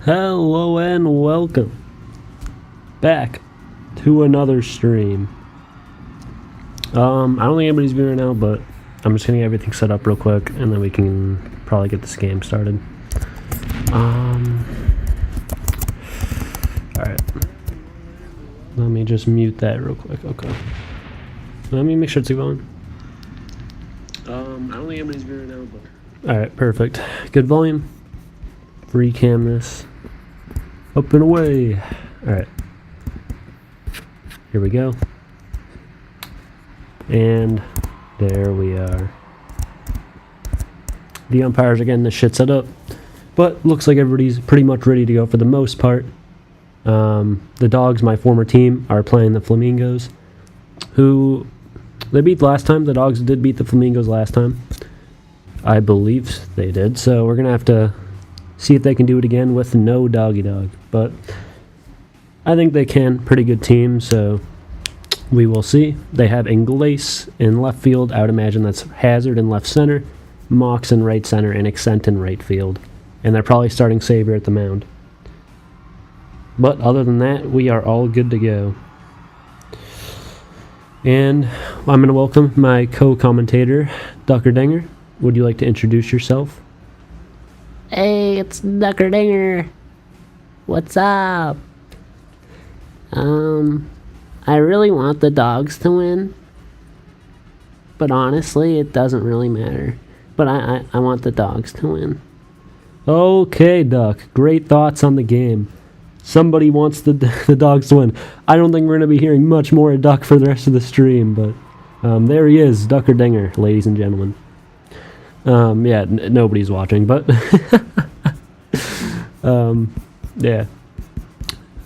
Hello and welcome back to another stream. I don't think anybody's viewing right now, but I'm just gonna get everything set up real quick and then we can probably get this game started. Alright. Let me just mute that real quick. Okay. Let me make sure it's going. I don't think anybody's viewing right now, but alright, perfect. Good volume. Recam this. Up and away. Alright. Here we go. And there we are. The umpires are getting this shit set up. But looks like everybody's pretty much ready to go for the most part. The Dogs, my former team, are playing the Flamingos, who they beat last time. The Dogs did beat the Flamingos last time. I believe they did. So we're going to have to see if they can do it again with no doggy dog. But I think they can. Pretty good team, so we will see. They have Inglace in left field. I would imagine that's Hazard in left center, Mox in right center, and Accent in right field. And they're probably starting Savior at the mound. But other than that, we are all good to go. And I'm going to welcome my co-commentator, Ducker Dinger. Would you like to introduce yourself? Hey, it's Ducker Dinger. What's up? I really want the Dogs to win. But honestly, it doesn't really matter. But I want the Dogs to win. Okay, Duck. Great thoughts on the game. Somebody wants the Dogs to win. I don't think we're going to be hearing much more of Duck for the rest of the stream, but there he is, Ducker Dinger, ladies and gentlemen. Yeah, nobody's watching, but yeah.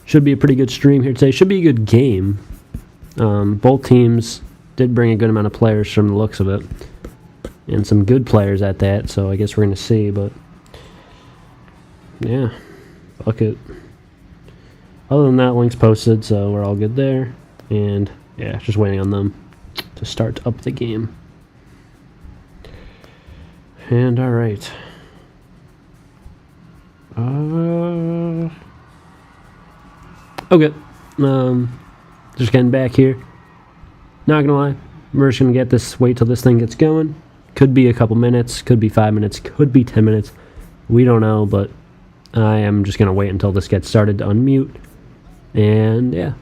Should be a pretty good stream here today. Should be a good game. Both teams did bring a good amount of players from the looks of it. And some good players at that, so I guess we're going to see, but yeah, fuck it. Other than that, link's posted, so we're all good there. And yeah, just waiting on them to start up the game. And alright. Okay. Just getting back here. Not gonna lie, we're just gonna get this, wait till this thing gets going. Could be a couple minutes, could be 5 minutes, could be 10 minutes. We don't know, but I am just gonna wait until this gets started to unmute. And yeah,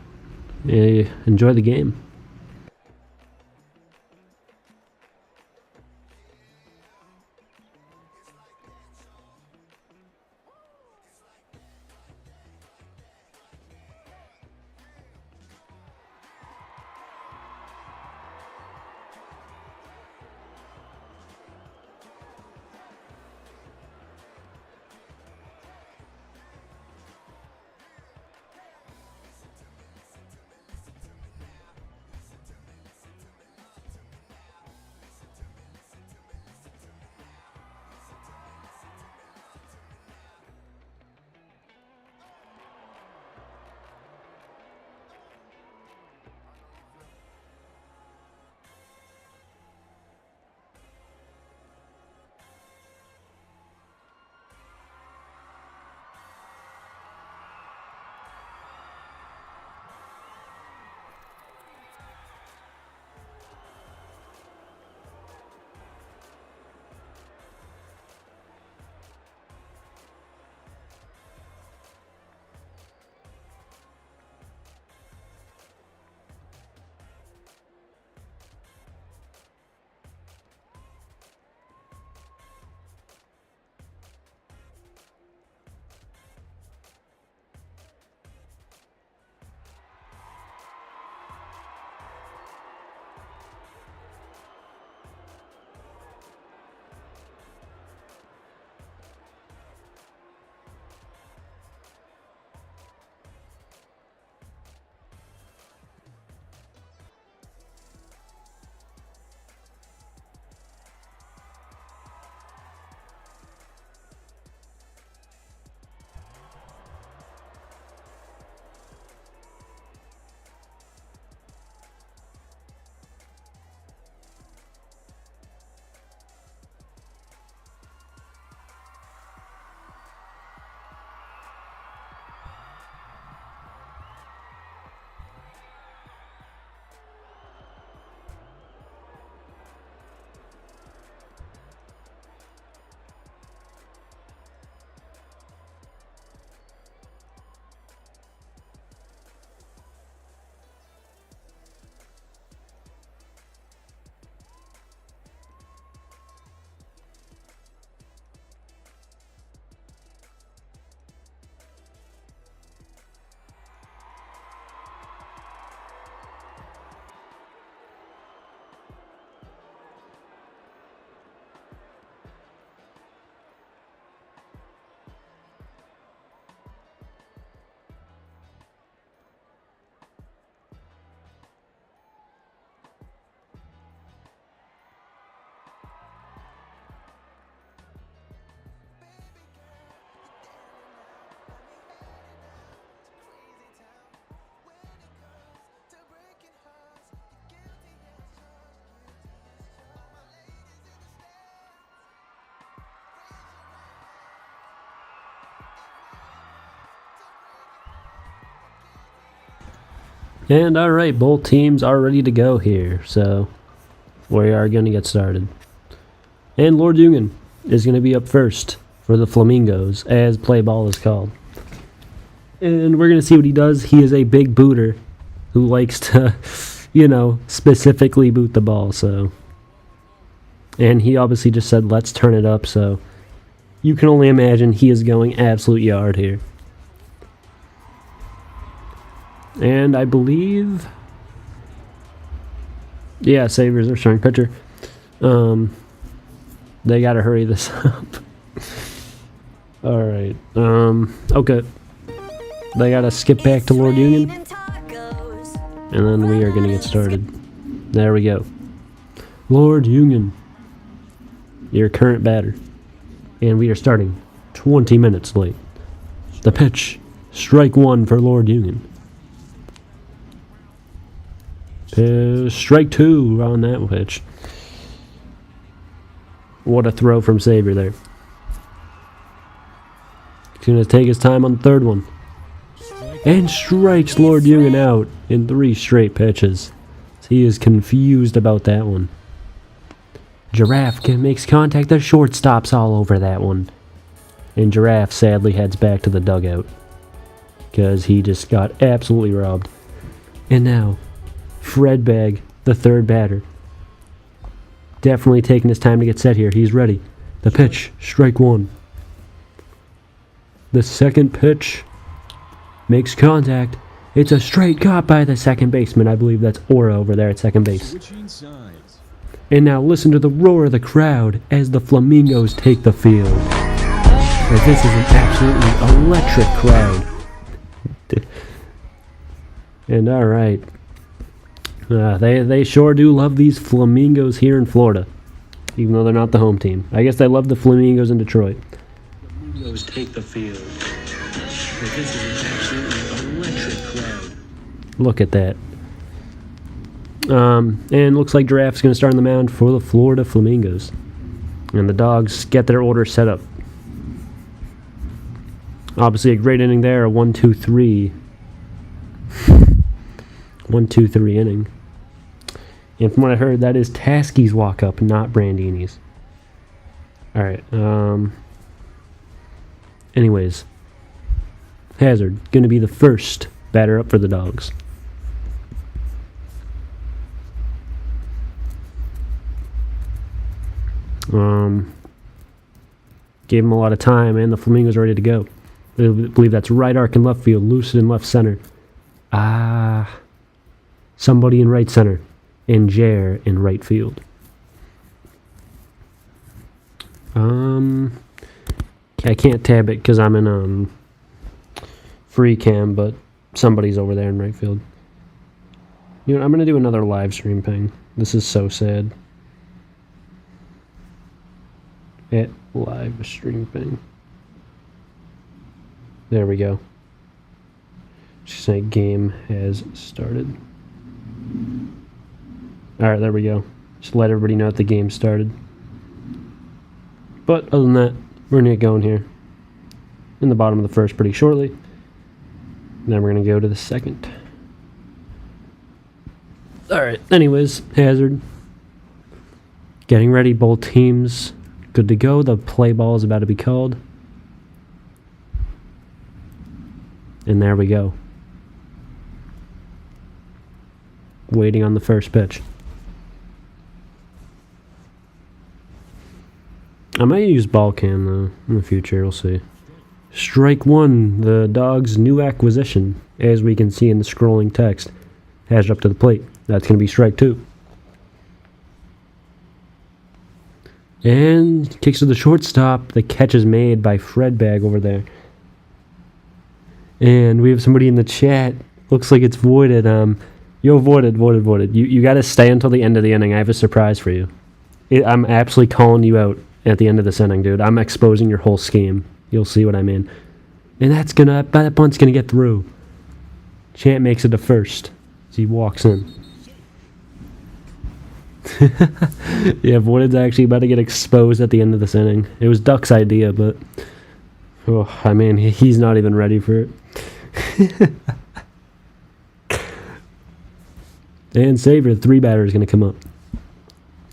enjoy the game. And alright, both teams are ready to go here, so we are going to get started. And Lord Union is going to be up first for the Flamingos, as play ball is called. And we're going to see what he does. He is a big booter who likes to, you know, specifically boot the ball, so. And he obviously just said, let's turn it up, so you can only imagine he is going absolute yard here. And I believe, yeah, Sabres are starting pitcher. They gotta hurry this up. Alright, okay. They gotta skip back to Lord Union. And then we are gonna get started. There we go. Lord Union, your current batter. And we are starting 20 minutes late. The pitch, strike one for Lord Union. Strike two on that pitch. What a throw from Sabre there. He's going to take his time on the third one. And strikes Lord Union out in 3 straight pitches. He is confused about that one. Giraffe makes contact. The shortstop's all over that one. And Giraffe sadly heads back to the dugout, because he just got absolutely robbed. And now, Fred Bag, the third batter. Definitely taking his time to get set here. He's ready. The pitch, strike one. The second pitch makes contact. It's a straight caught by the second baseman. I believe that's Aura over there at second base. And now listen to the roar of the crowd as the Flamingos take the field. As this is an absolutely electric crowd. And alright. They sure do love these Flamingos here in Florida, even though they're not the home team. I guess they love the Flamingos in Detroit. Flamingos take the field. This is an absolutely electric crowd. Look at that. And looks like Giraffe's going to start on the mound for the Florida Flamingos. And the Dogs get their order set up. Obviously a great inning there, a 1-2-3. 1-2-3 inning. And from what I heard, that is Tasky's walk-up, not Brandini's. Alright, anyways. Hazard, going to be the first batter up for the Dogs. Gave him a lot of time, and the Flamingos are ready to go. I believe that's right arc in left field, Lucid in left center. Somebody in right center, and Jer in right field. I can't tab it because I'm in free cam, but somebody's over there in right field. You know, I'm gonna do another live stream ping. This is so sad. At live stream ping. There we go. Just saying game has started. Alright, there we go. Just let everybody know that the game started. But other than that, we're going to get going here. In the bottom of the first pretty shortly. And then we're going to go to the second. Alright, anyways, Hazard. Getting ready, both teams good to go. The play ball is about to be called. And there we go. Waiting on the first pitch. I might use ball cam though in the future, we'll see. Strike one, the Dogs' new acquisition, as we can see in the scrolling text. Has it up to the plate. That's going to be strike two. And kicks to the shortstop. The catch is made by Fred Bag over there. And we have somebody in the chat. Looks like it's voided. Yo, voided. You got to stay until the end of the inning. I have a surprise for you. I'm absolutely calling you out at the end of this inning, dude. I'm exposing your whole scheme. You'll see what I mean. And that bunt's gonna get through. Chant makes it to first as he walks in. Yeah, Voided's actually about to get exposed at the end of this inning. It was Duck's idea, but I mean, he's not even ready for it. And Saver, the 3-batter, is going to come up,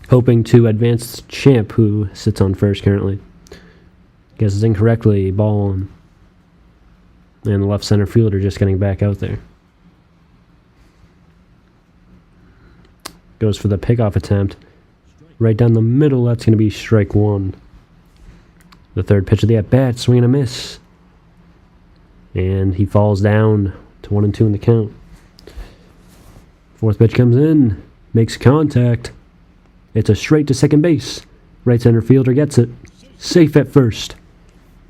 hoping to advance Champ, who sits on first currently. Guesses incorrectly, ball on. And the left center fielder just getting back out there. Goes for the pickoff attempt. Right down the middle, that's going to be strike one. The third pitch of the at-bat, swing and a miss. And he falls down to 1-2 in the count. Fourth pitch comes in, makes contact. It's a straight to second base. Right center fielder gets it. Safe at first.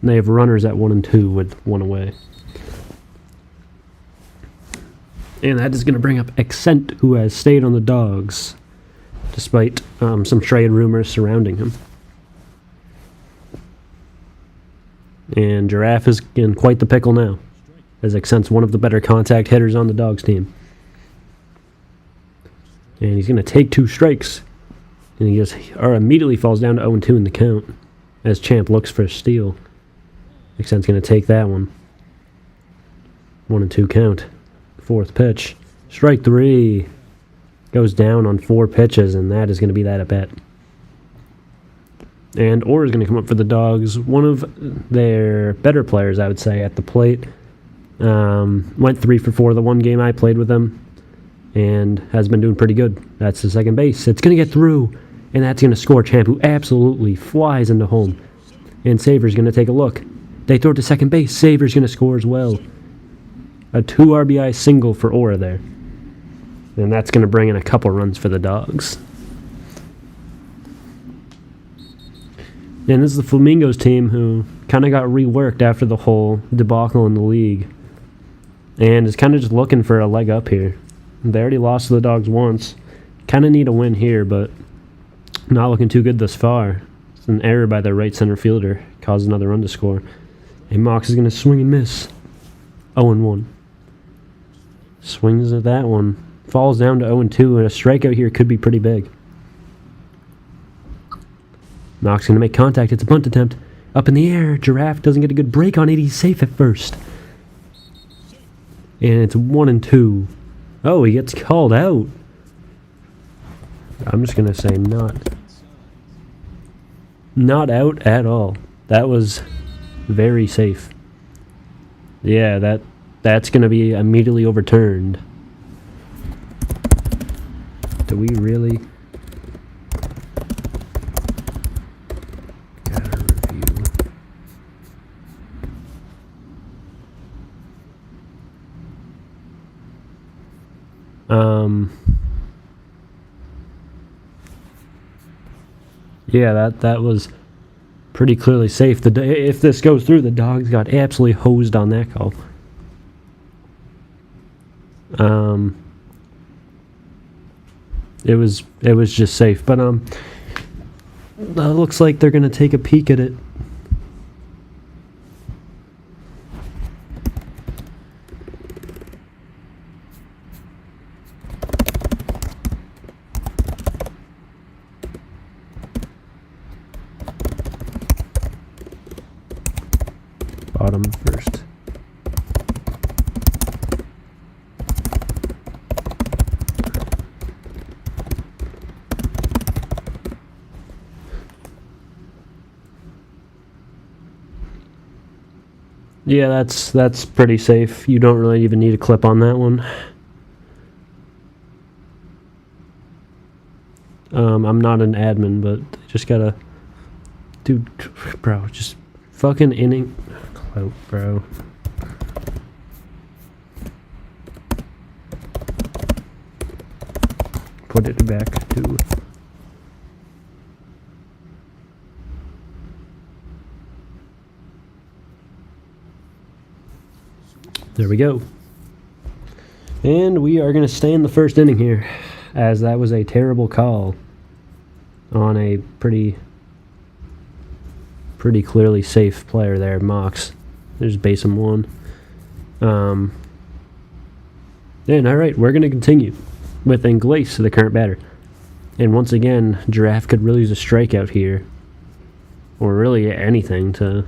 And they have runners at 1 and 2 with one away. And that is going to bring up Accent, who has stayed on the Dogs, despite some trade rumors surrounding him. And Giraffe is in quite the pickle now, as Accent's one of the better contact hitters on the Dogs team. And he's going to take 2 strikes. And he just immediately falls down to 0-2 in the count, as Champ looks for a steal. Accent's going to take that one. 1-2 count. Fourth pitch. Strike 3. Goes down on 4 pitches, and that is going to be that at bat. And Orr is going to come up for the Dogs. One of their better players, I would say, at the plate. Went 3 for 4 the one game I played with them, and has been doing pretty good. That's the second base. It's going to get through, and that's going to score Champ, who absolutely flies into home. And Saver's going to take a look. They throw it to second base. Saver's going to score as well. A 2 RBI single for Orr there. And that's going to bring in a couple runs for the Dogs. And this is the Flamingos team, who kind of got reworked after the whole debacle in the league, and is kind of just looking for a leg up here. They already lost to the Dogs once. Kind of need a win here, but not looking too good thus far. It's an error by their right center fielder. Caused another run to score. And Mox is going to swing and miss. 0-1. Swings at that one. Falls down to 0-2, and a strikeout here could be pretty big. Mox going to make contact. It's a bunt attempt. Up in the air. Giraffe doesn't get a good break on it. He's safe at first. And it's 1-2. Oh, he gets called out. I'm just going to say not out at all. That was very safe. Yeah, that's going to be immediately overturned. Do we really? Gotta review. Yeah, that was pretty clearly safe. If this goes through, the Dogs got absolutely hosed on that call. It was just safe, but looks like they're gonna take a peek at it. Bottom first. Yeah, that's pretty safe. You don't really even need a clip on that one. I'm not an admin, but I just gotta... Dude, bro, just fucking inning... Clout, bro. Put it back to... There we go. And we are going to stay in the first inning here, as that was a terrible call on a pretty clearly safe player there, Mox. There's base him 1. And alright, we're going to continue with Inglace, the current batter. And once again, Giraffe could really use a strikeout here, or really anything to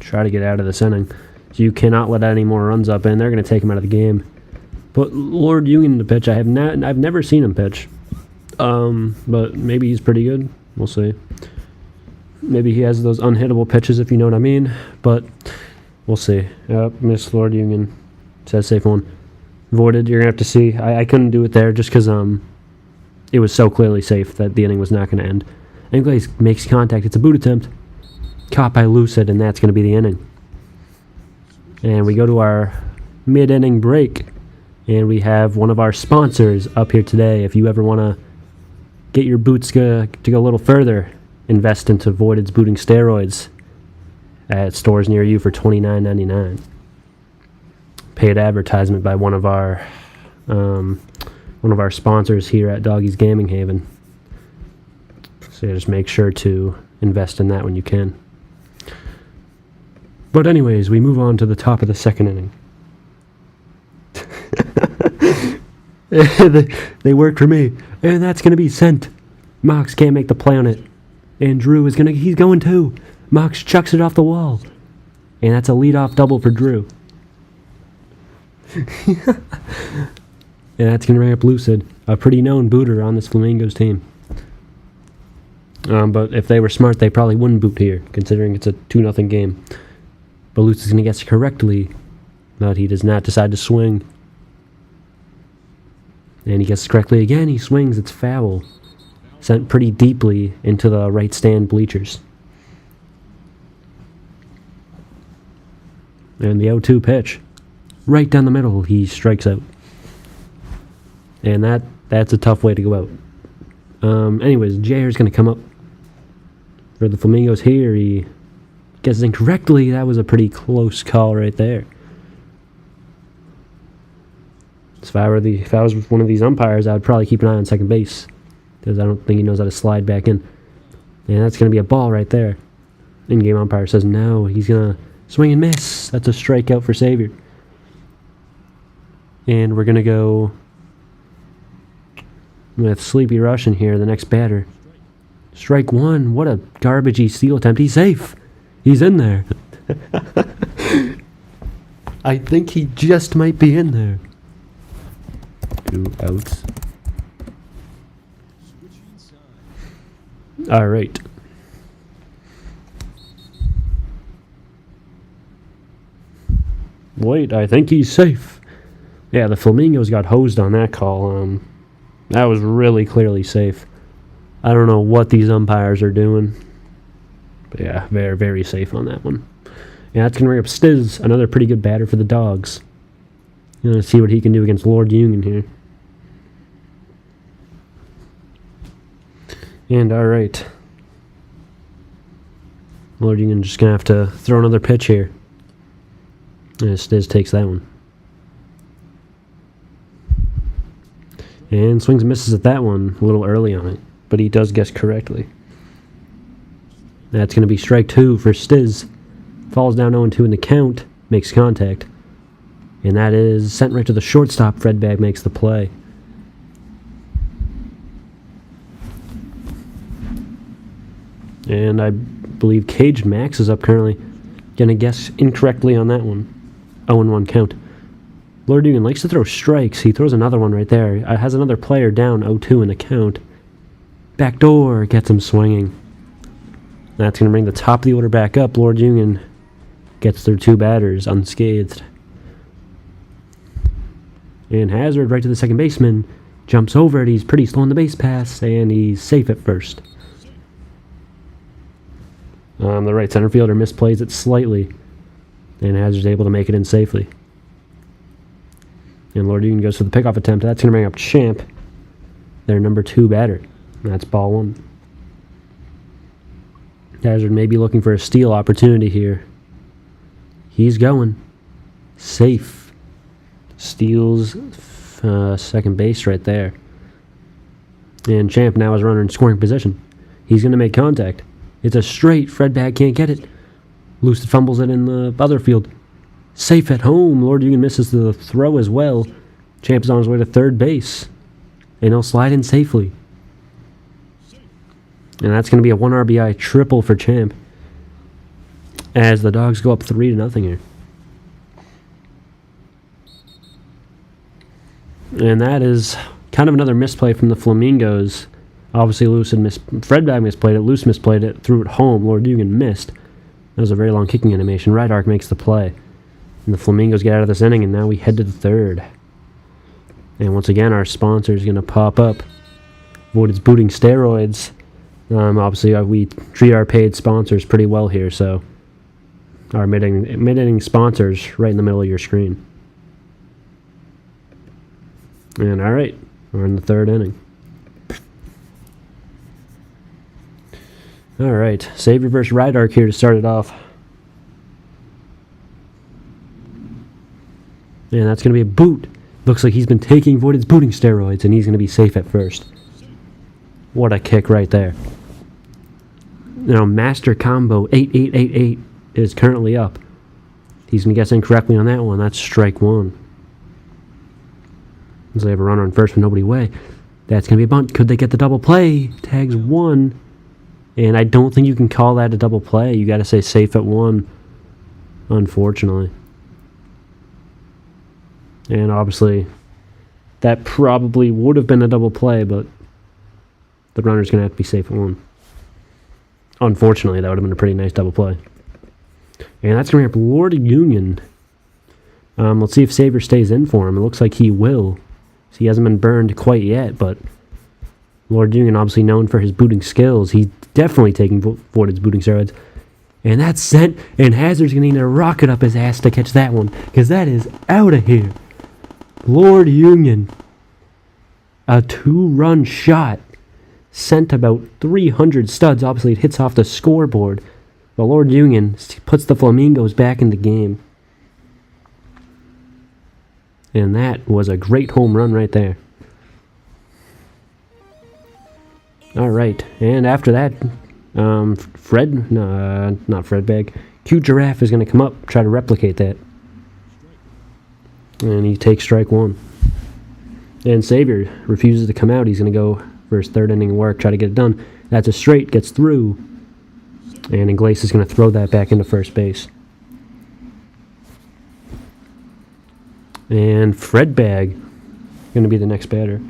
try to get out of this inning. So you cannot let any more runs up in. They're going to take him out of the game. Put Lord Union to pitch. I've never seen him pitch. But maybe he's pretty good. We'll see. Maybe he has those unhittable pitches, if you know what I mean. But we'll see. Miss Lord Union. Says safe one. Voided. You're going to have to see. I couldn't do it there just because it was so clearly safe that the inning was not going to end. Inglaze makes contact. It's a boot attempt. Caught by Lucid, and that's going to be the inning. And we go to our mid-inning break. And we have one of our sponsors up here today. If you ever want to get your boots to go a little further, invest into Voided's booting steroids at stores near you for $29.99. Paid advertisement by one of our sponsors here at Doggy's Gaming Haven. So just make sure to invest in that when you can. But anyways, we move on to the top of the second inning. They worked for me, and that's going to be sent. Mox can't make the play on it, and Drew he's going too. Mox chucks it off the wall, and that's a leadoff double for Drew. And that's going to bring up Lucid, a pretty known booter on this Flamingos team. But if they were smart, they probably wouldn't boot here, considering it's a 2-0 game. But Lucid's going to guess correctly, but he does not decide to swing. And he guesses correctly again. He swings. It's foul. Sent pretty deeply into the right stand bleachers. And the 0-2 pitch. Right down the middle. He strikes out. And that's a tough way to go out. Anyways, Jair's going to come up for the Flamingos here. He guesses incorrectly. That was a pretty close call right there. If I was one of these umpires, I would probably keep an eye on second base, because I don't think he knows how to slide back in. And that's going to be a ball right there. In-game umpire says no. He's going to swing and miss. That's a strikeout for Xavier. And we're going to go with Sleepy Russian here, the next batter. Strike one. What a garbagey steal attempt. He's safe. He's in there. I think he just might be in there. 2 outs. All right. Wait, I think he's safe. Yeah, the Flamingos got hosed on that call. That was really clearly safe. I don't know what these umpires are doing. But yeah, very, very safe on that one. Yeah, that's going to bring up Stiz, another pretty good batter for the Dogs. You want to see what he can do against Lord Union here. And all right. Lord Union just going to have to throw another pitch here. And Stiz takes that one. And swings and misses at that one a little early on it. But he does guess correctly. That's going to be strike 2 for Stiz. Falls down 0-2 in the count. Makes contact. And that is sent right to the shortstop. Fred Bag makes the play. And I believe Caged Max is up currently. Gonna guess incorrectly on that one. 0-1 count. Lord Union likes to throw strikes. He throws another one right there. Has another player down 0-2 in the count. Backdoor gets him swinging. That's going to bring the top of the order back up. Lord Union gets their 2 batters unscathed. And Hazard right to the second baseman. Jumps over it. He's pretty slow on the base pass. And he's safe at first. The right center fielder misplays it slightly. And Hazard's able to make it in safely. And Lord Union goes for the pickoff attempt. That's going to bring up Champ, their number 2 batter. That's ball 1. Hazard may be looking for a steal opportunity here. He's going. Safe. Steals second base right there. And Champ now is runner in scoring position. He's going to make contact. It's a straight. Fred Bag can't get it. Lucid fumbles it in the other field. Safe at home. Lord Union misses the throw as well. Champ is on his way to third base. And he'll slide in safely. And that's going to be a 1 RBI triple for Champ. As the Dogs go up 3-0 here. And that is kind of another misplay from the Flamingos. Obviously, Fredbag misplayed it. Luce misplayed it. Threw it home. Lord Dugan missed. That was a very long kicking animation. Right arc makes the play. And the Flamingos get out of this inning, and now we head to the third. And once again, our sponsor is going to pop up. Voided's Booting Steroids. Obviously, we treat our paid sponsors pretty well here, so our mid-inning sponsors right in the middle of your screen. And all right, we're in the third inning. All right, Savior versus Right Arc here to start it off. And that's going to be a boot. Looks like he's been taking Voided's Booting Steroids, and he's going to be safe at first. What a kick right there. Now, Master Combo 8888 is currently up. He's going to guess incorrectly on that one. That's strike one. So they have a runner on first with nobody away. That's going to be a bunt. Could they get the double play? Tags one. And I don't think you can call that a double play. You got to say safe at one, unfortunately. And obviously, that probably would have been a double play, but the runner's going to have to be safe at one. Unfortunately, that would have been a pretty nice double play. And that's going to bring up Lord Union. Let's see if Savior stays in for him. It looks like he will. So he hasn't been burned quite yet, but Lord Union, obviously known for his booting skills, he's definitely taking Voided's Booting Steroids. And that's sent, and Hazard's going to need to rocket up his ass to catch that one, because that is out of here. Lord Union, a 2-run shot, sent about 300 studs. Obviously, it hits off the scoreboard. But Lord Union puts the Flamingos back in the game. And that was a great home run right there. All right, and after that, not Fredbag, Cute Giraffe is going to come up, try to replicate that. And he takes strike one. And Savior refuses to come out. He's going to go for his third inning work, try to get it done. That's a straight, gets through. And Inglace is going to throw that back into first base. And Fredbag going to be the next batter.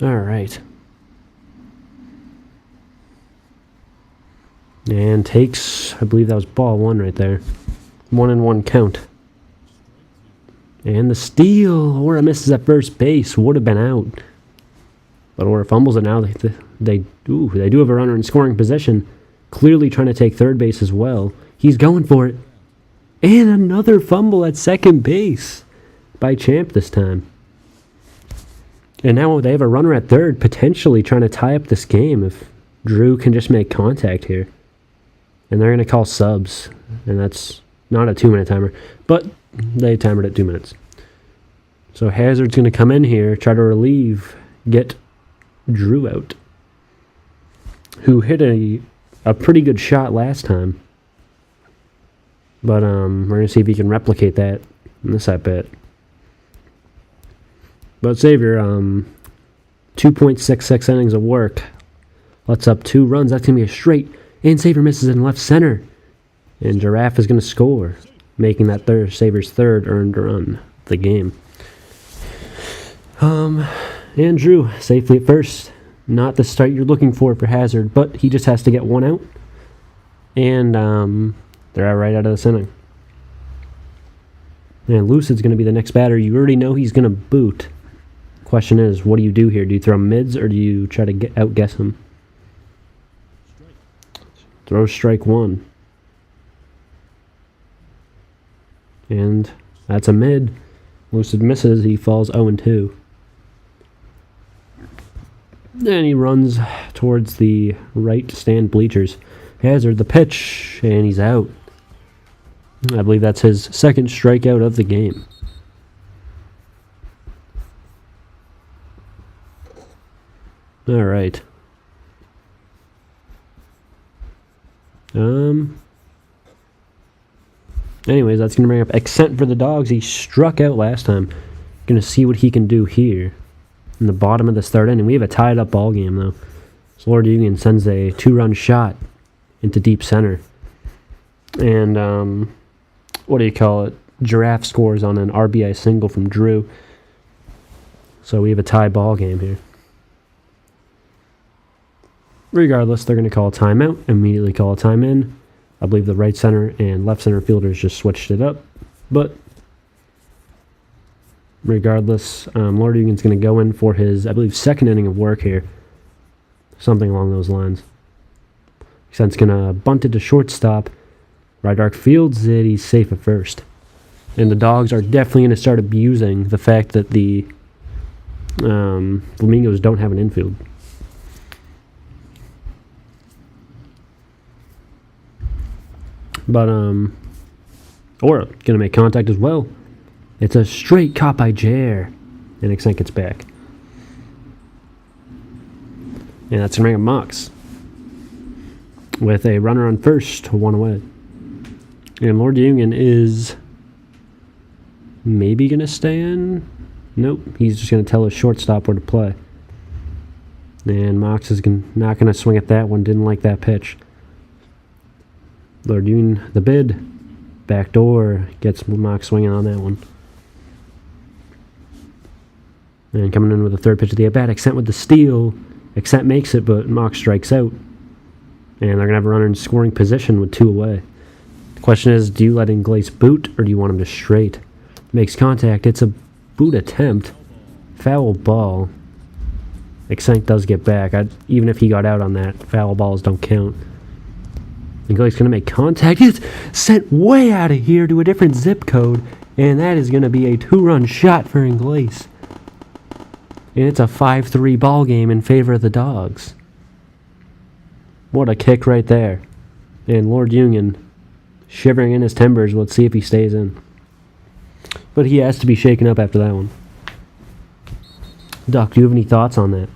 All right. And takes, I believe that was ball one right there. 1-1 count. And the steal. Ora misses at first base. Would have been out. But Ora fumbles it now. They do have a runner in scoring position. Clearly trying to take third base as well. He's going for it. And another fumble at second base by Champ this time. And now they have a runner at third, potentially trying to tie up this game if Drew can just make contact here. And they're going to call subs. And that's not a 2-minute timer. But they timed it at 2 minutes. So Hazard's going to come in here, try to relieve, get Drew out. Who hit a pretty good shot last time. But we're going to see if he can replicate that in this at-bat. But Savior, 2.66 innings of work. Lets up 2 runs. That's going to be a straight. And Savior misses in left center. And Giraffe is going to score, making that Savior's third earned run of the game. And Drew, safely at first. Not the start you're looking for Hazard, but he just has to get one out. And they're out right out of this inning. And Lucid's going to be the next batter. You already know he's going to boot. Question is, what do you do here? Do you throw mids or do you try to outguess him? Throw strike one. And that's a mid. Lucid misses. He falls 0-2. Then he runs towards the right stand bleachers. Hazard the pitch, and he's out. I believe that's his second strikeout of the game. All right. Anyways, that's going to bring up Accent for the Dogs. He struck out last time. Going to see what he can do here in the bottom of this third inning. We have a tied-up ball game, though. So Lord Union sends a 2-run shot into deep center. And giraffe scores on an RBI single from Drew. So we have a tie ball game here. Regardless, they're going to call a timeout, immediately call a time in. I believe the right center and left center fielders just switched it up. But regardless, Lord Eugen's going to go in for his, I believe, second inning of work here. Something along those lines. He's going to bunt it to shortstop. Right arc fields it. He's safe at first. And the Dogs are definitely going to start abusing the fact that the Flamingos don't have an infield. But, Aura going to make contact as well. It's a straight caught by Jair. And Exent gets back. And that's going to bring up Mox. With a runner on first, 1 away. And Lord Eugen is maybe going to stay in. Nope, he's just going to tell his shortstop where to play. And Mox is not going to swing at that one. Didn't like that pitch. Lord Eugen, the bid. Backdoor gets Mox swinging on that one. And coming in with the third pitch of the at-bat. Exent with the steal. Exent makes it, but Mox strikes out. And they're going to have a runner in scoring position with 2 away. The question is, do you let Inglace boot, or do you want him to straight? Makes contact. It's a boot attempt. Foul ball. Exent does get back. Even if he got out on that, foul balls don't count. Inglace going to make contact. It's sent way out of here to a different zip code, and that is going to be a 2-run shot for Inglace. And it's a 5-3 ball game in favor of the Dogs. What a kick right there. And Lord Eugen, shivering in his timbers, let's see if he stays in. But he has to be shaken up after that one. Doc, do you have any thoughts on that?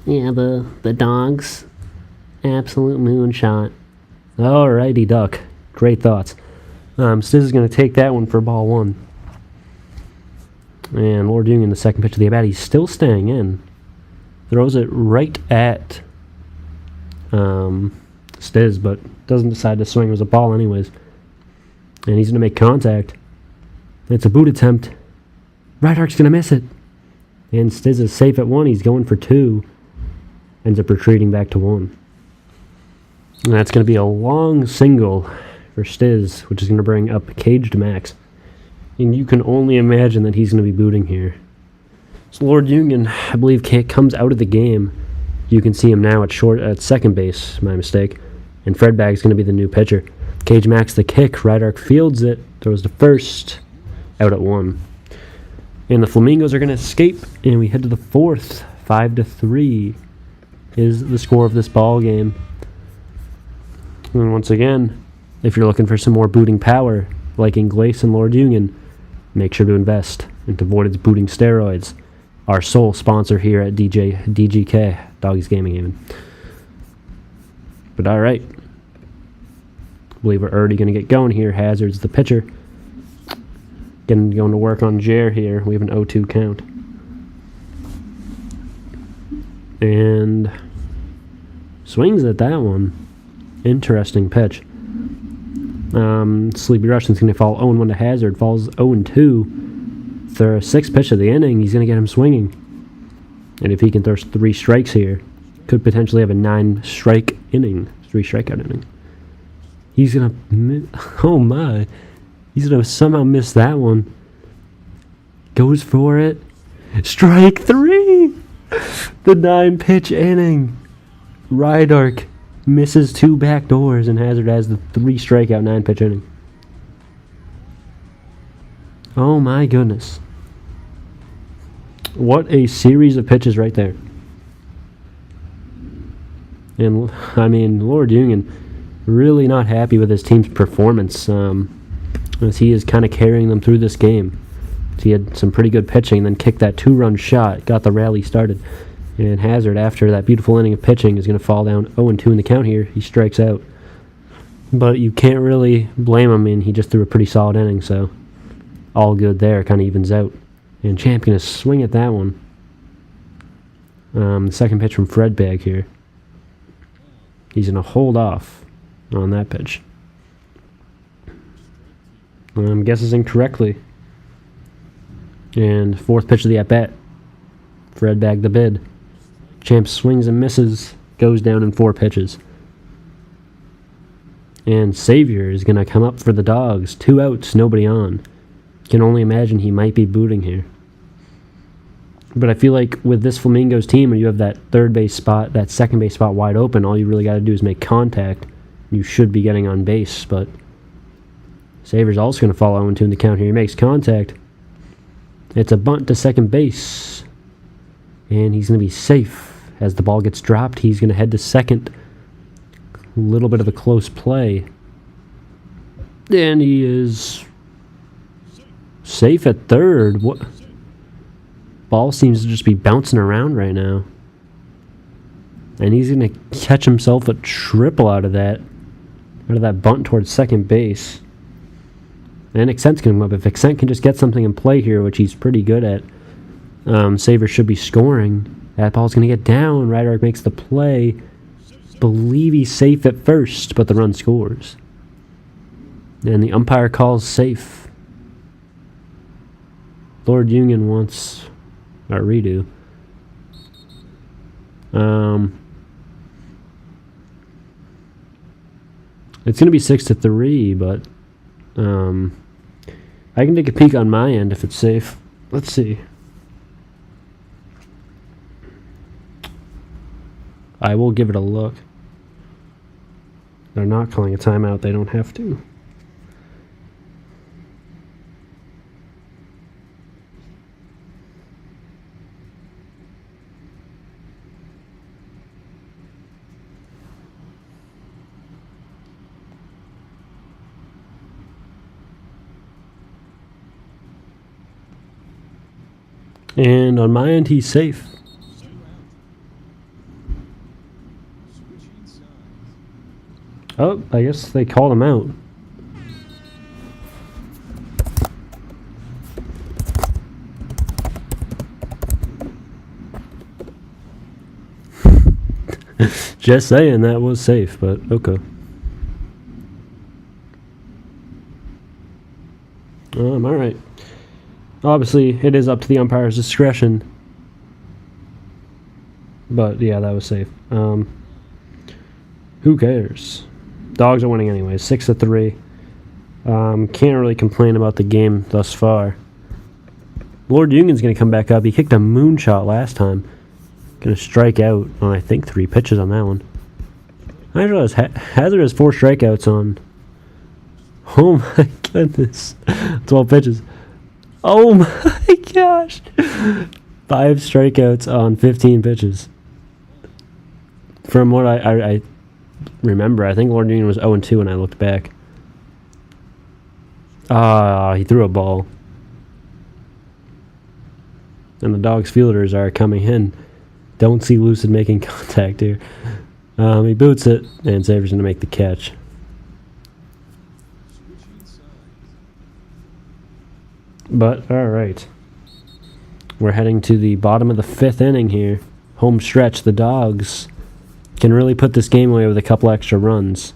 Yeah, the Dogs, absolute moonshot. Alrighty, Duck. Great thoughts. Stiz is going to take that one for ball 1. And Lord Eugen, the second pitch of the at-bat, he's still staying in. Throws it right at Stiz, but doesn't decide to swing. It was a ball anyways. And he's going to make contact. It's a boot attempt. Right arc's going to miss it. And Stiz is safe at 1. He's going for 2. Ends up retreating back to 1. And that's going to be a long single for Stiz, which is going to bring up Caged Max. And you can only imagine that he's going to be booting here. So Lord Eugen, I believe, comes out of the game. You can see him now at second base, my mistake. And Fred Bag's going to be the new pitcher. Cage Max the kick, right arc fields it, throws to first, out at 1. And the Flamingos are going to escape, and we head to the 4th. 5-3 is the score of this ball game. And once again, if you're looking for some more booting power, like Inglace and Lord Eugen, make sure to invest into Voided's Booting Steroids, our sole sponsor here at DGK, Doggies Gaming Haven. But alright, I believe we're already going to get going here. Hazard's the pitcher. Going to work on Jair here. We have an 0-2 count. And swings at that one. Interesting pitch. Sleepy Russian's going to fall 0-1 to Hazard. Falls 0-2. The 6th pitch of the inning, he's going to get him swinging. And if he can throw 3 strikes here, could potentially have a 9-strike inning. 3-strikeout inning. He's going to... Oh my. He's going to somehow miss that one. Goes for it. Strike 3! The 9-pitch inning. Rydark misses 2 back doors, and Hazard has the 3-strikeout 9-pitch inning. Oh my goodness. What a series of pitches right there. And, I mean, Lord Eugen really not happy with his team's performance, as he is kind of carrying them through this game. He had some pretty good pitching, then kicked that 2-run shot, got the rally started. And Hazard, after that beautiful inning of pitching, is going to fall down 0-2 in the count here. He strikes out. But you can't really blame him. I mean, he just threw a pretty solid inning, so all good there. Kind of evens out. And Champ going to swing at that one. The second pitch from Fred Bag here. He's going to hold off on that pitch. Guesses incorrectly. And fourth pitch of the at-bat. Fred bagged the bid. Champ swings and misses. Goes down in 4 pitches. And Savior is going to come up for the Dogs. 2 outs, nobody on. Can only imagine he might be booting here. But I feel like with this Flamingos team, where you have that third base spot, that second base spot wide open, all you really got to do is make contact. You should be getting on base, but Savior's also going to fall 0-2 in the count here. He makes contact. It's a bunt to second base. And he's going to be safe. As the ball gets dropped, he's going to head to second. A little bit of a close play. And he is safe at third. What? Ball seems to just be bouncing around right now. And he's going to catch himself a triple out of that bunt towards second base. And Accent's going to come up. If Accent can just get something in play here, which he's pretty good at, Savior should be scoring. That ball's going to get down. Ryder makes the play. Believe he's safe at first, but the run scores. And the umpire calls safe. Lord Union wants a redo. It's going to be 6-3, but I can take a peek on my end if it's safe. Let's see. I will give it a look. They're not calling a timeout. They don't have to. And on my end, he's safe. Oh, I guess they called him out. Just saying that was safe, but okay. All right. Obviously, it is up to the umpire's discretion. But yeah, that was safe. Who cares? Dogs are winning anyways, 6-3. Can't really complain about the game thus far. Lord Union's going to come back up. He kicked a moonshot last time. Going to strike out on, I think, 3 pitches on that one. I realize Hazard has 4 strikeouts on. Oh my goodness. 12 pitches. Oh my gosh. 5 strikeouts on 15 pitches. From what I remember, I think Lord Union was 0-2 when I looked back. He threw a ball. And the Dogs fielders are coming in. Don't see Lucid making contact here. He boots it, and Savior's going to make the catch. But, alright. We're heading to the bottom of the 5th inning here. Home stretch. The Dogs can really put this game away with a couple extra runs.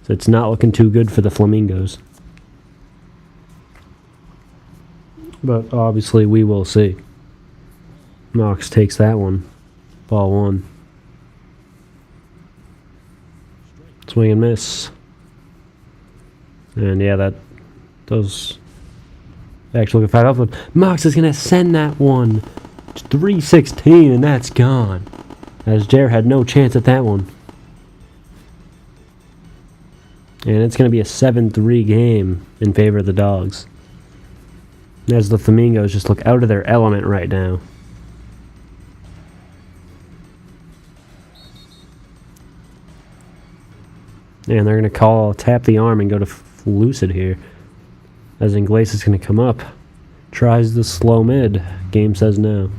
So it's not looking too good for the Flamingos. But obviously we will see. Knox takes that one. Ball 1. Swing and miss. And yeah, that does actually look 5 outfield. Mox is going to send that one. It's 316 and that's gone. As Jer had no chance at that one. And it's going to be a 7-3 game in favor of the Dogs. As the Flamingos just look out of their element right now. And they're going to tap the arm and go to Lucid here. As Ingles is going to come up. Tries the slow mid. Game says no.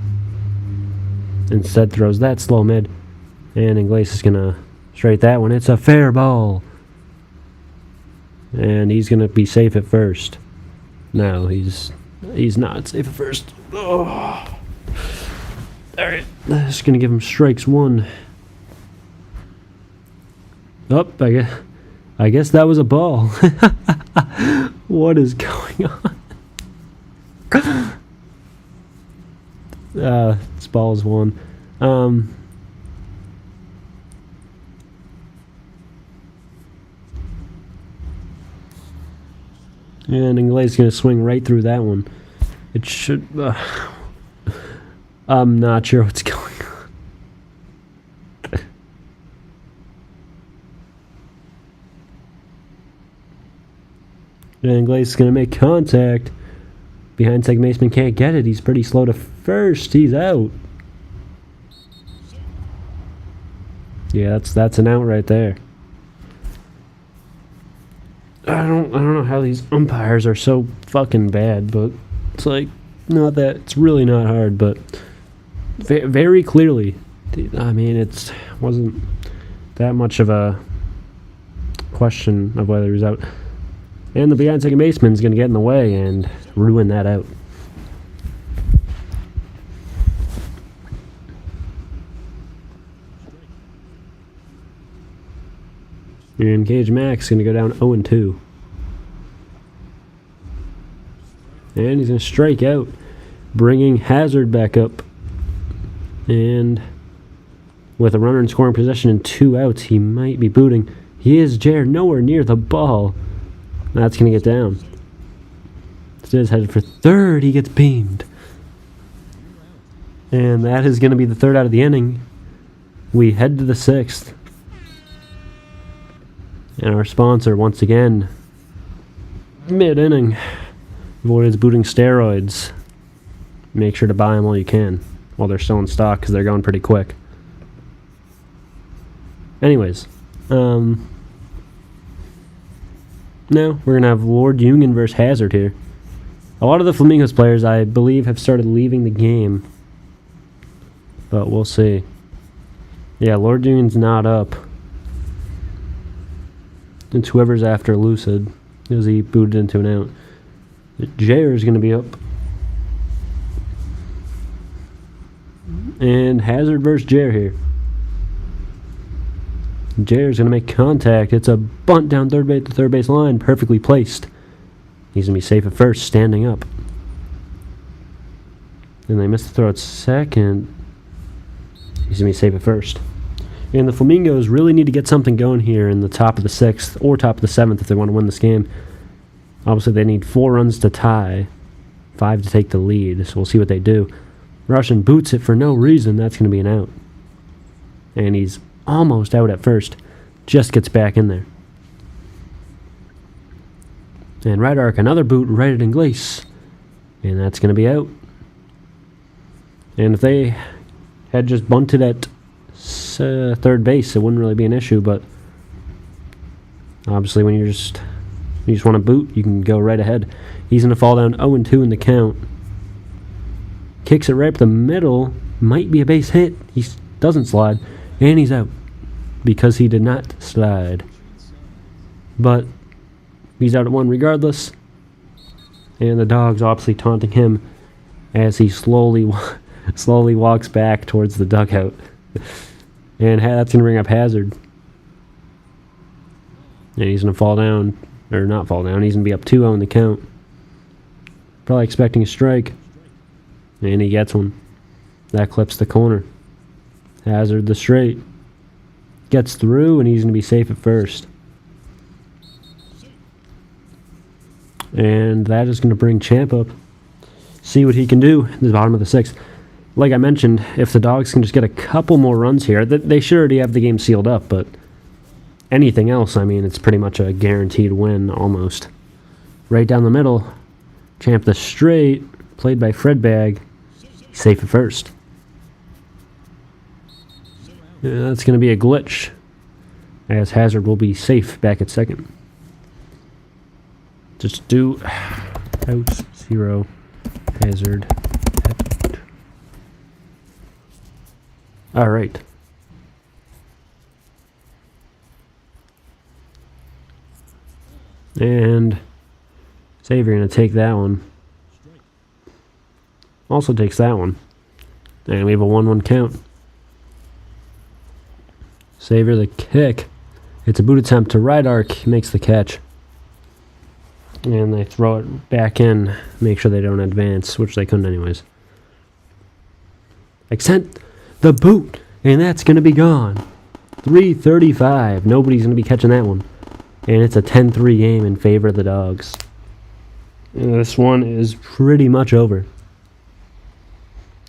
Instead throws that slow mid. And Ingles is going to straight that one. It's a fair ball. And he's going to be safe at first. No, he's not safe at first. Oh. Alright. Just going to give him strikes 1. Oh, I guess that was a ball. What is going on? This ball is one. And Ingles is going to swing right through that one. It should... I'm not sure what's going on. And Ingles is going to make contact. Behind second baseman can't get it. He's pretty slow to first. He's out. Yeah, that's an out right there. I don't know how these umpires are so fucking bad, but it's like not that it's really not hard, but very clearly, I mean, it wasn't that much of a question of whether he was out. And the behind second baseman is going to get in the way and ruin that out. And Cage Max is going to go down 0-2. And he's going to strike out, bringing Hazard back up. And with a runner in scoring possession and 2 outs, he might be booting. He is Jared nowhere near the ball. That's going to get down. Instead, headed for third. He gets beamed. And that is going to be the third out of the inning. We head to the 6th. And our sponsor, once again, mid-inning, avoids booting steroids. Make sure to buy them while you can, while they're still in stock, because they're going pretty quick. Anyways, now we're going to have Lord Union versus Hazard here. A lot of the Flamingos players, I believe, have started leaving the game. But we'll see. Yeah, Lord Union's not up. It's whoever's after Lucid, because he booted into an out. Jair is going to be up. And Hazard versus Jair here. Jair's going to make contact. It's a bunt down the third base line, perfectly placed. He's going to be safe at first, standing up. And they missed the throw at second. He's going to be safe at first. And the Flamingos really need to get something going here in the top of the 6th or top of the 7th if they want to win this game. Obviously, they need 4 runs to tie, 5 to take the lead, so we'll see what they do. Russian boots it for no reason. That's going to be an out. And he's almost out at first. Just gets back in there. And right arc, another boot right at Ingles. And that's going to be out. And if they had just bunted at third base, it wouldn't really be an issue, but obviously when you just want to boot, you can go right ahead. He's going to fall down 0-2 in the count. Kicks it right up the middle. Might be a base hit. He doesn't slide. And he's out because he did not slide. But he's out at 1 regardless. And the Dawgs obviously taunting him as he slowly walks back towards the dugout. And that's going to bring up Hazard. And he's going to fall down. Or not fall down. He's going to be up 2-0 in the count. Probably expecting a strike. And he gets one. That clips the corner. Hazard the straight. Gets through, and he's going to be safe at first. And that is going to bring Champ up. See what he can do at the bottom of the 6th. Like I mentioned, if the Dawgs can just get a couple more runs here, they should already have the game sealed up, but anything else, I mean, it's pretty much a guaranteed win, almost. Right down the middle, Champ the straight, played by Fredbag, safe at first. Yeah, that's going to be a glitch, as Hazard will be safe back at second. Just do out 0, Hazard. All right. And Xavier going to take that one. Also takes that one. And we have a 1-1 count. Xavier the kick. It's a boot attempt to right arc. He makes the catch. And they throw it back in, make sure they don't advance, which they couldn't anyways. Sent the boot, and that's going to be gone. 335. Nobody's going to be catching that one. And it's a 10-3 game in favor of the Dogs. And this one is pretty much over.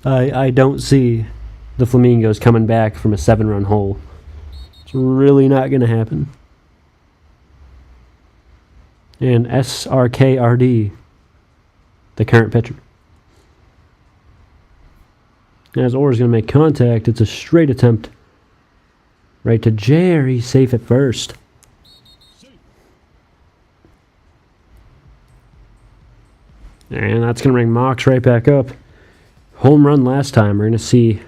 I don't see the Flamingos coming back from a 7-run hole. It's really not going to happen. And SRKRD, the current pitcher. As Orr's going to make contact, it's a straight attempt. Right to Jerry, safe at first. And that's going to bring Mox right back up. Home run last time. We're going to see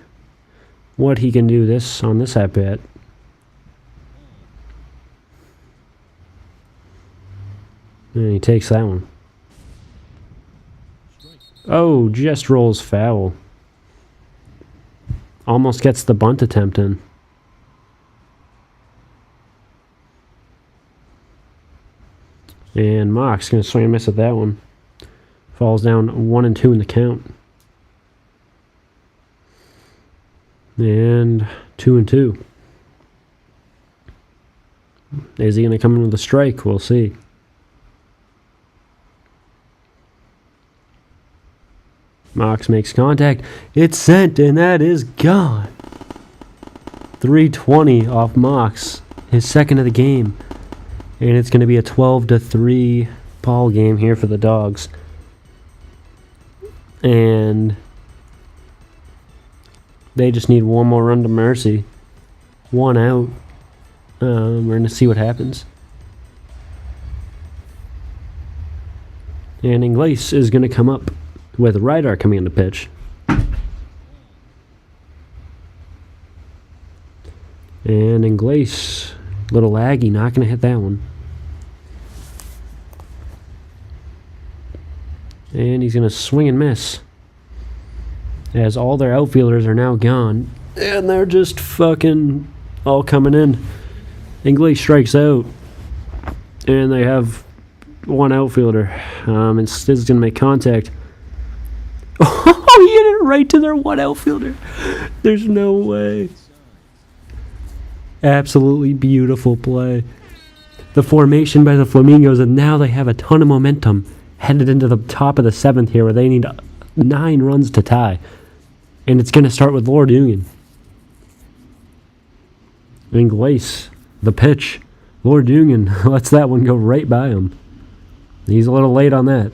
what he can do on this at-bat. And he takes that one. Oh, just rolls foul. Almost gets the bunt attempt in. And Mox going to swing and miss at that one. Falls down 1-2 in the count. And 2-2. Is he going to come in with a strike? We'll see. Mox makes contact. It's sent, and that is gone. 320 off Mox. His second of the game. And it's going to be a 12-3 ball game here for the Dogs. And they just need one more run to mercy. One out. We're going to see what happens. And Ingles is going to come up with Ryder coming in to pitch. And Ingles, little laggy, not going to hit that one. And he's going to swing and miss. As all their outfielders are now gone. And they're just fucking all coming in. Ingles strikes out. And they have one outfielder. And Stiz is going to make contact. Oh, he hit it right to their one outfielder. There's no way. Absolutely beautiful play. The formation by the Flamingos, and now they have a ton of momentum headed into the top of the 7th here, where they need 9 runs to tie. And it's going to start with Lord Union. Ingles, the pitch. Lord Union lets that one go right by him. He's a little late on that.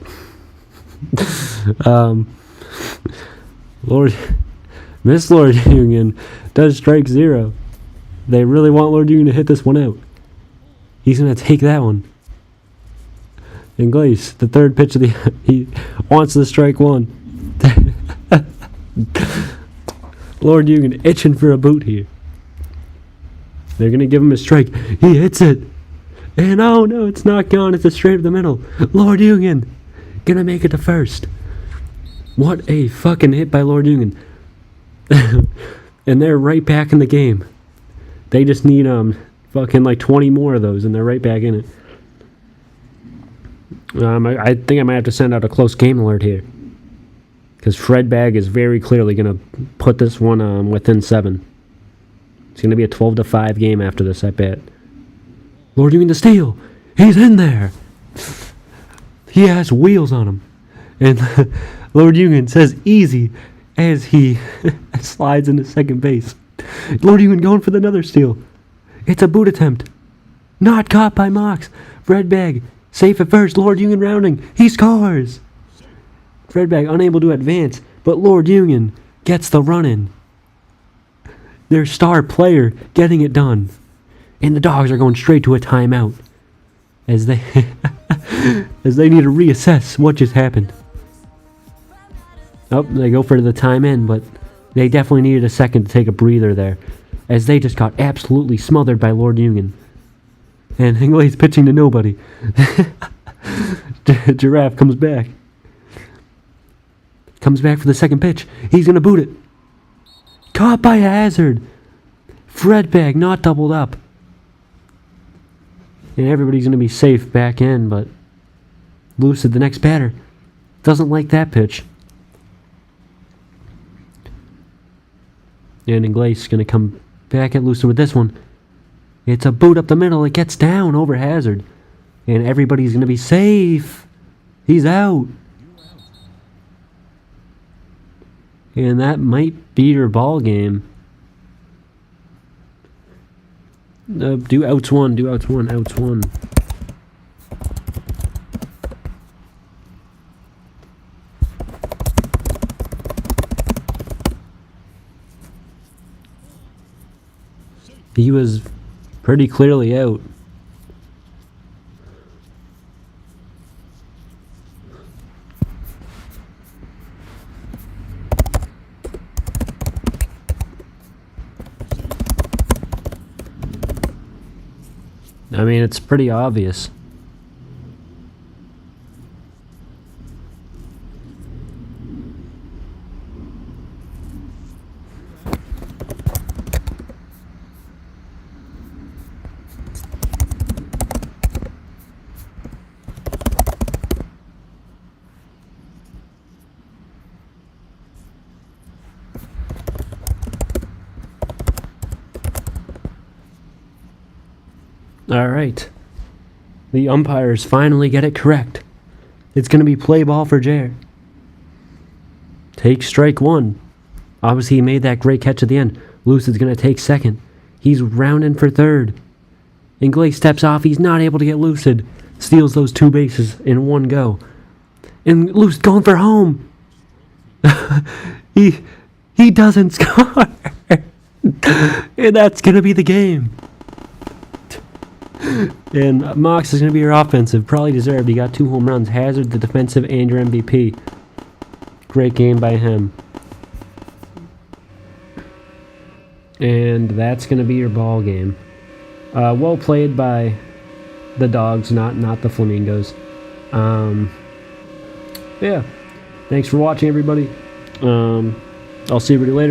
Miss Lord Union does strike 0. They really want Lord Union to hit this one out. He's going to take that one. Ingles, the third pitch of the... he wants the strike 1. Lord Union itching for a boot here. They're going to give him a strike. He hits it. And oh no, it's not gone. It's a straight up the middle. Lord Union going to make it to first. What a fucking hit by Lord Union. And they're right back in the game. They just need fucking like 20 more of those, and they're right back in it. I think I might have to send out a close game alert here, because Fred Bag is very clearly going to put this one within 7. It's going to be a 12-5 game after this, I bet. Lord Union to steal. He's in there. He has wheels on him. And Lord Union says easy as he slides into second base. Lord Union going for another steal. It's a boot attempt. Not caught by Mox. Fred Bag safe at first. Lord Union rounding. He scores. Fred Bag unable to advance, but Lord Union gets the run in. Their star player getting it done. And the Dogs are going straight to a timeout as they as they need to reassess what just happened. Oh, they go for the time in, but they definitely needed a second to take a breather there, as they just got absolutely smothered by Lord Union. And Ingles pitching to nobody. Giraffe comes back. Comes back for the second pitch. He's going to boot it. Caught by a hazard. Fred Bag not doubled up. And everybody's going to be safe back in, but Lucid, the next batter, doesn't like that pitch. And Inglace going to come back at Lucid with this one. It's a boot up the middle. It gets down over Hazard. And everybody's going to be safe. He's out. And that might be your ball game. Do outs one. Do outs one. Outs one. He was pretty clearly out. I mean, it's pretty obvious. All right. The umpires finally get it correct. It's going to be play ball for Jared. Take strike one. Obviously, he made that great catch at the end. Lucid's going to take second. He's rounding for third. Inglace steps off. He's not able to get Lucid. Steals those two bases in one go. And Lucid going for home. He doesn't score. And that's going to be the game. And Mox is going to be your offensive. Probably deserved. He got 2 home runs. Hazard, the defensive, and your MVP. Great game by him. And that's going to be your ball game. Well played by the Dogs, not the Flamingos. Yeah. Thanks for watching, everybody. I'll see everybody later.